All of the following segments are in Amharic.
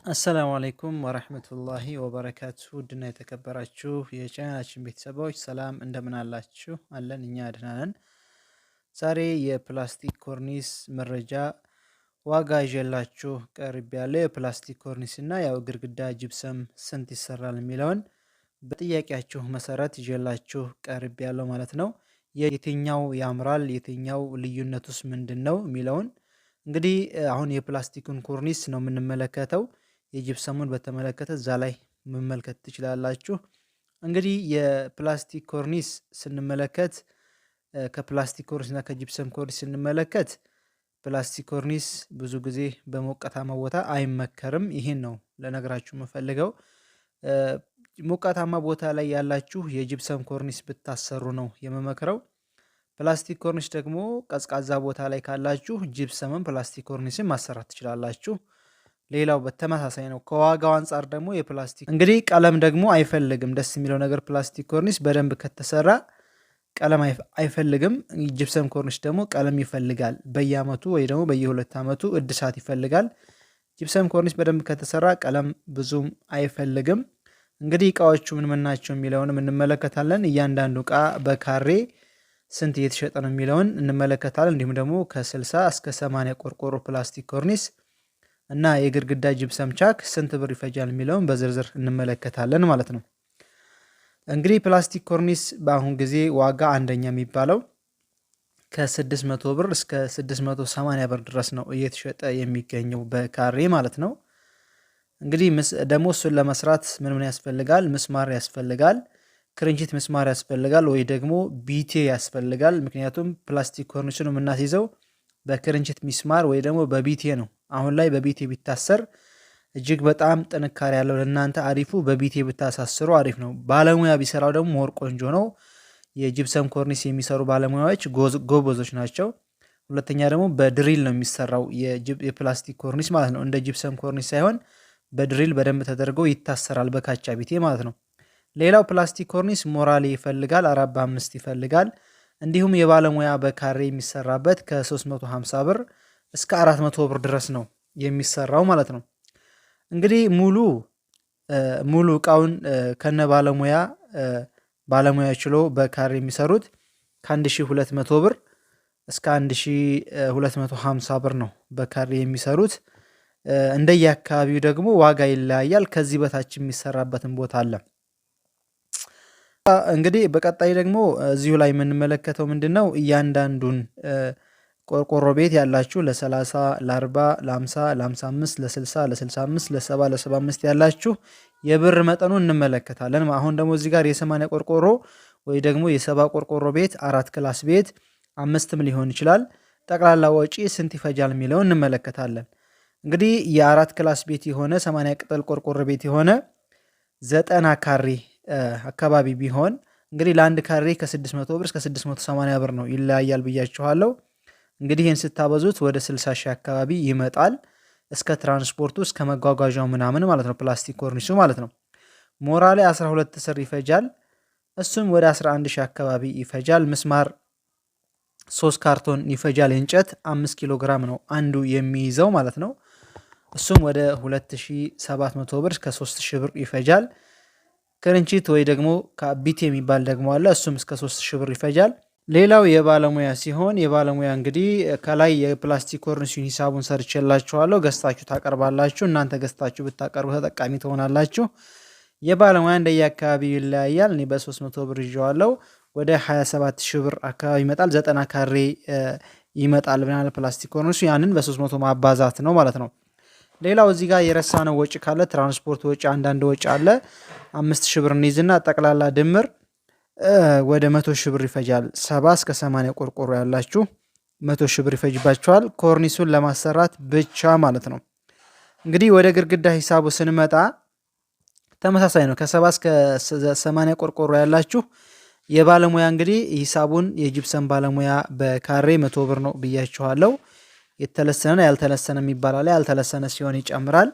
አሰላሙ አለይኩም ወራህመቱላሂ ወበረካቱ ውድና የተከበራችሁ የቻናላችን ቤተሰቦች ሰላም እንደምን አላችሁ? አለን እኛ ደህና ነን። ዛሬ የፕላስቲክ ኮርኒስ መረጃ ዋጋ ይዤላችሁ ቀርቤያለሁ። የፕላስቲክ ኮርኒስ እና ያው ግድግዳ ጅብሰም ስንት ይሰራል የሚለውን በጥያቄያችሁ መሰረት ይዤላችሁ ቀርቤያለሁ ማለት ነው። የትኛው ያምራል፣ የትኛው ልዩነቱስ ምንድነው የሚለውን እንግዲህ አሁን የፕላስቲኩን ኮርኒስ ነው የምንመለከተው። የጂፕሰሙን በተመለከተ እዛ ላይ መመልከት ትችላላችሁ። እንግዲህ የፕላስቲክ ኮርኒስ ስንመለከት ከፕላስቲክ ኮርኒስ እና ከጂፕሰም ኮርኒስ ስንመለከት ፕላስቲክ ኮርኒስ ብዙ ጊዜ በሞቃታማ ቦታ አይመከርም። ይሄን ነው ለነገራችሁ የምፈልገው። ሞቃታማ ቦታ ላይ ያላችሁ የጂፕሰም ኮርኒስ ብታሰሩ ነው የምመክረው። ፕላስቲክ ኮርኒስ ደግሞ ቀዝቃዛ ቦታ ላይ ካላችሁ ጂፕሰምን ፕላስቲክ ኮርኒስን ማሰራት ትችላላችሁ። ሌላው በተመሳሳይ ነው። ከዋጋው አንጻር ደግሞ የፕላስቲክ እንግዲህ ቀለም ደግሞ አይፈልግም። ደስ የሚለው ነገር ፕላስቲክ ኮርኒስ በደንብ ከተሰራ ቀለም አይፈልግም። ጂፕሰም ኮርኒስ ደግሞ ቀለም ይፈልጋል። በየአመቱ ወይ ደግሞ በየሁለት አመቱ እድሳት ይፈልጋል። ጂፕሰም ኮርኒስ በደንብ ከተሰራ ቀለም ብዙም አይፈልግም። እንግዲህ እቃዎቹ ምን ናቸው የሚለውንም እንመለከታለን። እያንዳንዱ እቃ በካሬ ስንት እየተሸጠ ነው የሚለውን እንመለከታለን። እንዲሁም ደግሞ ከ60 እስከ 80 ቆርቆሮ ፕላስቲክ ኮርኒስ እና የግድግዳ ጅብሰም ቻክ ስንት ብር ይፈጃል የሚለውን በዝርዝር እንመለከታለን ማለት ነው። እንግዲህ ፕላስቲክ ኮርኒስ በአሁን ጊዜ ዋጋ አንደኛ የሚባለው ከ600 ብር እስከ 680 ብር ድረስ ነው እየተሸጠ የሚገኘው በካሬ ማለት ነው። እንግዲህ ደግሞ እሱን ለመስራት ምን ያስፈልጋል? ምስማር ያስፈልጋል፣ ክርንችት ምስማር ያስፈልጋል፣ ወይ ደግሞ ቢቴ ያስፈልጋል። ምክንያቱም ፕላስቲክ ኮርኒሱን የምናስይዘው በክርንችት ሚስማር ወይ ደግሞ በቢቴ ነው። አሁን ላይ በቢቴ ቢታሰር እጅግ በጣም ጥንካሬ ያለው ለእናንተ አሪፉ በቢቴ ብታሳስሩ አሪፍ ነው። ባለሙያ ቢሰራው ደግሞ ሞር ቆንጆ ነው። የጂፕሰም ኮርኒስ የሚሰሩ ባለሙያዎች ጎበዞች ናቸው። ሁለተኛ ደግሞ በድሪል ነው የሚሰራው የፕላስቲክ ኮርኒስ ማለት ነው። እንደ ጂፕሰም ኮርኒስ ሳይሆን በድሪል በደንብ ተደርጎ ይታሰራል በካቻ ቢቴ ማለት ነው። ሌላው ፕላስቲክ ኮርኒስ ሞራሌ ይፈልጋል፣ 4x5 ይፈልጋል። እንዲሁም የባለሙያ በካሬ የሚሰራበት ከ350 ብር እስከ 400 ብር ድረስ ነው የሚሰራው ማለት ነው። እንግዲህ ሙሉ እቃውን ከነ ባለሙያ ችሎ በካሬ የሚሰሩት ከ1200 ብር እስከ 1250 ብር ነው በካሬ የሚሰሩት። እንደየአካባቢው ደግሞ ዋጋ ይለያያል። ከዚህ በታች የሚሰራበትን ቦታ አለ። እንግዲህ በቀጣይ ደግሞ እዚሁ ላይ የምንመለከተው ምንድነው እያንዳንዱን ቆርቆሮ ቤት ያላችሁ ለ30 ለ40 ለ50 ለ55 ለ60 ለ65 ለ70 ለ75 ያላችሁ የብር መጠኑ እንመለከታለን። አሁን ደግሞ እዚህ ጋር የ80 ቆርቆሮ ወይ ደግሞ የ70 ቆርቆሮ ቤት 4 ክላስ ቤት 5ም ሊሆን ይችላል ጠቅላላ ወጪ ስንት ይፈጃል የሚለው እንመለከታለን። እንግዲህ የ4 ክላስ ቤት የሆነ 80 ቅጠል ቆርቆሮ ቤት የሆነ 90 ካሬ አካባቢ ቢሆን እንግዲህ ለአንድ ካሬ ከ600 ብር እስከ 680 ብር ነው ይለያያል ብያችኋለሁ። እንግዲህ ይህን ስታበዙት ወደ 60 ሺህ አካባቢ ይመጣል። እስከ ትራንስፖርቱ እስከ መጓጓዣው ምናምን ማለት ነው ፕላስቲክ ኮርኒሱ ማለት ነው። ሞራሌ 12 ስር ይፈጃል። እሱም ወደ 11 ሺህ አካባቢ ይፈጃል። ምስማር 3 ካርቶን ይፈጃል። እንጨት 5 ኪሎ ግራም ነው አንዱ የሚይዘው ማለት ነው። እሱም ወደ 2700 ብር እስከ 3000 ብር ይፈጃል። ክርንችት ወይ ደግሞ ቢቴ የሚባል ደግሞ አለ። እሱም እስከ 3000 ብር ይፈጃል። ሌላው የባለሙያ ሲሆን የባለሙያ እንግዲህ ከላይ የፕላስቲክ ኮርኒሱን ሂሳቡን ሰርቼላችኋለሁ። ገዝታችሁ ታቀርባላችሁ። እናንተ ገዝታችሁ ብታቀርቡ ተጠቃሚ ትሆናላችሁ። የባለሙያ እንደየአካባቢው ይለያያል። እኔ በ300 ብር ይዤዋለሁ። ወደ 27000 ብር አካባቢ ይመጣል። 90 ካሬ ይመጣል ብናል ፕላስቲክ ኮርኒሱ። ያንን በ300 ማባዛት ነው ማለት ነው። ሌላው እዚህ ጋር የረሳነው ወጪ ካለ ትራንስፖርት ወጪ፣ አንዳንድ ወጪ አለ። 5000 ብር እንይዝና ጠቅላላ ድምር ወደ 100,000 ብር ይፈጃል። 70 እስከ 80 ቆርቆሮ ያላችሁ 100,000 ብር ይፈጅባችኋል ኮርኒሱን ለማሰራት ብቻ ማለት ነው። እንግዲህ ወደ ግድግዳ ሂሳቡ ስንመጣ ተመሳሳይ ነው። ከ70 እስከ 80 ቆርቆሮ ያላችሁ የባለሙያ እንግዲህ ሂሳቡን የጂፕሰም ባለሙያ በካሬ 100 ብር ነው ብያችኋለሁ። የተለሰነ ያልተለሰነ የሚባል ያልተለሰነ ሲሆን ይጨምራል።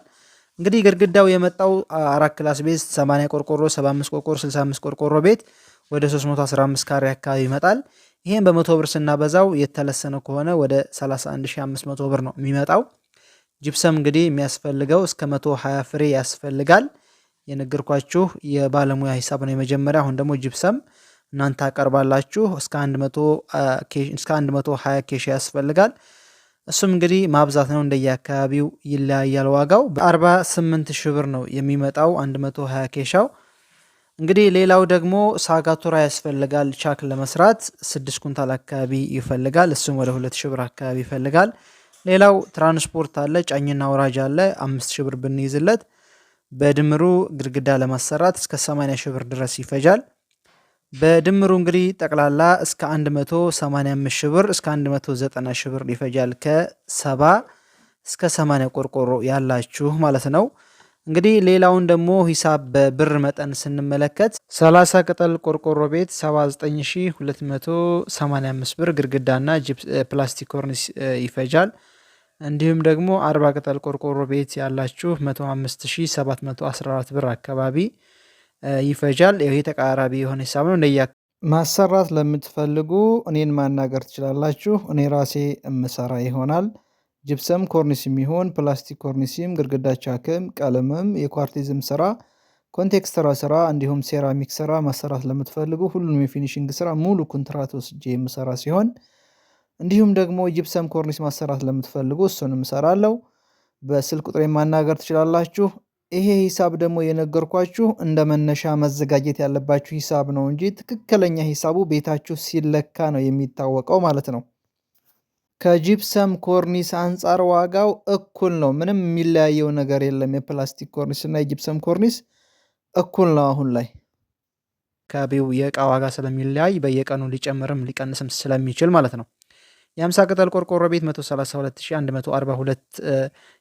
እንግዲህ ግድግዳው የመጣው 4 ክላስ ቤት 80 ቆርቆሮ 75 ቆርቆሮ 65 ቆርቆሮ ቤት ወደ 315 ካሬ አካባቢ ይመጣል። ይሄን በ100 ብር ስናበዛው የተለሰነ ከሆነ ወደ 31500 ብር ነው የሚመጣው። ጅፕሰም እንግዲህ የሚያስፈልገው እስከ 120 ፍሬ ያስፈልጋል። የነገርኳችሁ የባለሙያ ሂሳብ ነው የመጀመሪያ። አሁን ደግሞ ጅፕሰም እናንተ አቀርባላችሁ እስከ 120 ኬሻ ያስፈልጋል። እሱም እንግዲህ ማብዛት ነው፣ እንደየአካባቢው ይለያያል ዋጋው። በ48 ሺህ ብር ነው የሚመጣው 120 ኬሻው። እንግዲህ ሌላው ደግሞ ሳጋቱራ ያስፈልጋል። ቻክ ለመስራት 6 ኩንታል አካባቢ ይፈልጋል። እሱም ወደ 2 ሺህ ብር አካባቢ ይፈልጋል። ሌላው ትራንስፖርት አለ፣ ጫኝና ወራጅ አለ። 5 ሺህ ብር ብንይዝለት በድምሩ ግድግዳ ለማሰራት እስከ 80 ሺህ ብር ድረስ ይፈጃል። በድምሩ እንግዲህ ጠቅላላ እስከ 185 ሺህ ብር እስከ 190 ሺህ ብር ይፈጃል። ከ70 እስከ 80 ቆርቆሮ ያላችሁ ማለት ነው። እንግዲህ ሌላውን ደግሞ ሂሳብ በብር መጠን ስንመለከት 30 ቅጠል ቆርቆሮ ቤት 79285 ብር ግድግዳና ፕላስቲክ ኮርኒስ ይፈጃል። እንዲሁም ደግሞ 40 ቅጠል ቆርቆሮ ቤት ያላችሁ 105714 ብር አካባቢ ይፈጃል። ይሄ ተቃራቢ የሆነ ሂሳብ ነው። እንደያ ማሰራት ለምትፈልጉ እኔን ማናገር ትችላላችሁ። እኔ ራሴ እምሰራ ይሆናል። ጅፕሰም ኮርኒስ የሚሆን ፕላስቲክ ኮርኒስም፣ ግድግዳ ቻክም፣ ቀለምም፣ የኳርቲዝም ስራ፣ ኮንቴክስተራ ስራ እንዲሁም ሴራሚክ ስራ ማሰራት ለምትፈልጉ ሁሉንም የፊኒሽንግ ስራ ሙሉ ኮንትራት ወስጄ የምሰራ ሲሆን እንዲሁም ደግሞ ጅፕሰም ኮርኒስ ማሰራት ለምትፈልጉ እሱንም እሰራለሁ። በስልክ ቁጥሬ ማናገር ትችላላችሁ። ይሄ ሂሳብ ደግሞ የነገርኳችሁ እንደ መነሻ መዘጋጀት ያለባችሁ ሂሳብ ነው እንጂ ትክክለኛ ሂሳቡ ቤታችሁ ሲለካ ነው የሚታወቀው ማለት ነው። ከጂፕሰም ኮርኒስ አንጻር ዋጋው እኩል ነው። ምንም የሚለያየው ነገር የለም። የፕላስቲክ ኮርኒስ እና የጂፕሰም ኮርኒስ እኩል ነው። አሁን ላይ አካባቢው የእቃ ዋጋ ስለሚለያይ በየቀኑ ሊጨምርም ሊቀንስም ስለሚችል ማለት ነው። የ50 ቅጠል ቆርቆሮ ቤት 132142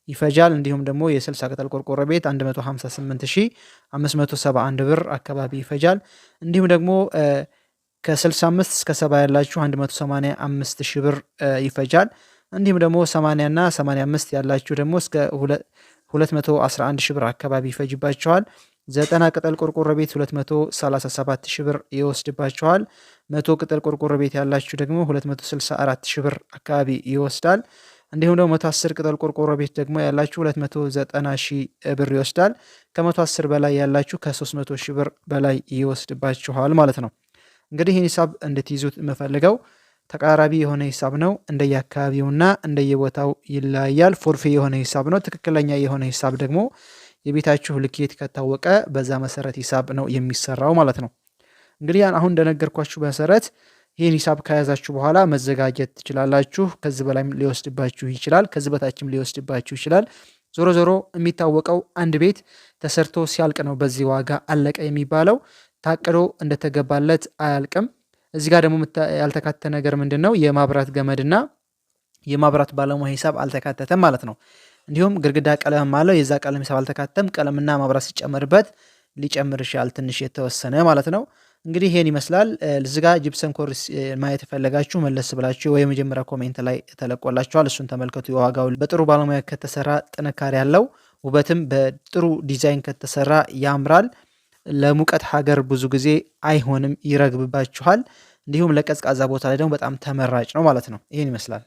ይፈጃል። እንዲሁም ደግሞ የ60 ቅጠል ቆርቆሮ ቤት 158571 ብር አካባቢ ይፈጃል። እንዲሁም ደግሞ ከ65 እስከ 70 ያላችሁ 185 ሺህ ብር ይፈጃል። እንዲሁም ደግሞ 80 እና 85 ያላችሁ ደግሞ እስከ 211 ሺህ ብር አካባቢ ይፈጅባቸዋል። 90 ቅጠል ቆርቆሮ ቤት 237 ሺህ ብር ይወስድባቸዋል። 100 ቅጠል ቆርቆሮ ቤት ያላችሁ ደግሞ 264 ሺህ ብር አካባቢ ይወስዳል። እንዲሁም ደግሞ 110 ቅጠል ቆርቆሮ ቤት ደግሞ ያላችሁ 290 ሺህ ብር ይወስዳል። ከ110 በላይ ያላችሁ ከ300 ሺህ ብር በላይ ይወስድባችኋል ማለት ነው። እንግዲህ ይህን ሂሳብ እንድትይዙት የምፈልገው ተቃራቢ የሆነ ሂሳብ ነው። እንደየአካባቢውና እንደየቦታው ይለያያል። ፎርፌ የሆነ ሂሳብ ነው። ትክክለኛ የሆነ ሂሳብ ደግሞ የቤታችሁ ልኬት ከታወቀ በዛ መሰረት ሂሳብ ነው የሚሰራው ማለት ነው። እንግዲህ አሁን እንደነገርኳችሁ መሰረት ይህን ሂሳብ ከያዛችሁ በኋላ መዘጋጀት ትችላላችሁ። ከዚህ በላይም ሊወስድባችሁ ይችላል፣ ከዚህ በታችም ሊወስድባችሁ ይችላል። ዞሮ ዞሮ የሚታወቀው አንድ ቤት ተሰርቶ ሲያልቅ ነው በዚህ ዋጋ አለቀ የሚባለው። ታቅዶ እንደተገባለት አያልቅም። እዚህ ጋር ደግሞ ያልተካተተ ነገር ምንድን ነው? የማብራት ገመድና የማብራት ባለሙያ ሂሳብ አልተካተተም ማለት ነው። እንዲሁም ግድግዳ ቀለም አለው፣ የዛ ቀለም ሂሳብ አልተካተተም። ቀለምና ማብራት ሲጨመርበት ሊጨምር ይችላል ትንሽ የተወሰነ ማለት ነው። እንግዲህ ይሄን ይመስላል። እዚህ ጋር ጂፕሰም ኮርኒስ ማየት የፈለጋችሁ መለስ ብላችሁ ወይ የመጀመሪያ ኮሜንት ላይ ተለቆላችኋል፣ እሱን ተመልከቱ። የዋጋው በጥሩ ባለሙያ ከተሰራ ጥንካሬ ያለው ውበትም በጥሩ ዲዛይን ከተሰራ ያምራል። ለሙቀት ሀገር ብዙ ጊዜ አይሆንም፣ ይረግብባችኋል። እንዲሁም ለቀዝቃዛ ቦታ ላይ ደግሞ በጣም ተመራጭ ነው ማለት ነው። ይህን ይመስላል።